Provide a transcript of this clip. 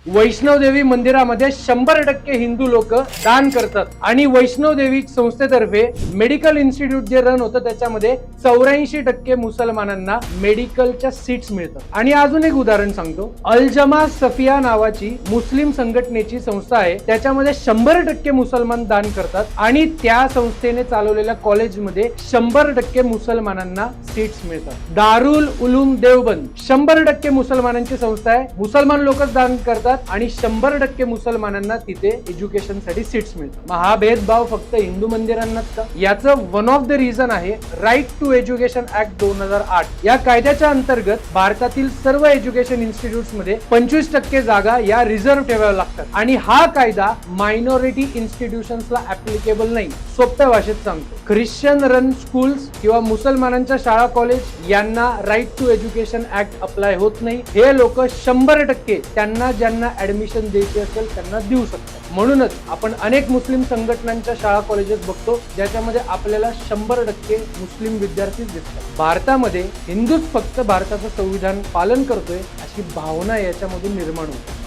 वैष्णवदेवी मंदिरामध्ये 100% हिंदू लोक दान करतात आणि वैष्णवदेवी संस्थेतर्फे मेडिकल इन्स्टिट्यूट जे रन होतं त्याच्यामध्ये 84% मुसलमानांना मेडिकलच्या सीट्स मिळतात। आणि अजून एक उदाहरण सांगतो, अल-जमा सफिया नावाची मुस्लिम संघटनेची संस्था आहे, त्याच्यामध्ये 100% मुसलमान दान करतात आणि त्या संस्थेने चालवलेल्या कॉलेजमध्ये 100% मुसलमानांना सीट्स मिळतात। दारुल उलूम देवबंद 100% मुसलमानांची संस्था आहे, मुसलमान लोकच दान करतात आणि 100% मुसलमानांना तिथे एज्युकेशन साठी सीट्स मिळतात। मग हा भेदभाव फक्त हिंदू मंदिरांनाच का? याचं वन ऑफ द रिझन आहे राईट टू एज्युकेशन ऍक्ट 2008। या कायद्याच्या अंतर्गत भारतातील सर्व एज्युकेशन इन्स्टिट्यूट्स मध्ये 25% जागा या रिझर्व्ह ठेवाव्या लागतात आणि हा कायदा मायनॉरिटी इन्स्टिट्यूशन्सला ऍप्लिकेबल नाही। सोप्या भाषेत सांगतो, ख्रिश्चन रन स्कूल्स किंवा मुसलमानांच्या शाळा कॉलेज यांना right to education act apply होत नाही। हे लोक 100% त्यांना ज्यांना ऍडमिशन द्यायची असेल त्यांना देऊ शकतात। म्हणूनच आपण अनेक मुस्लिम संघटनांच्या शाळा कॉलेजेस बघतो ज्याच्यामध्ये आपल्याला 100% मुस्लिम विद्यार्थी दिसतात। भारतामध्ये हिंदूच फक्त भारताचं संविधान पालन करतोय अशी भावना याच्यामधून निर्माण होते।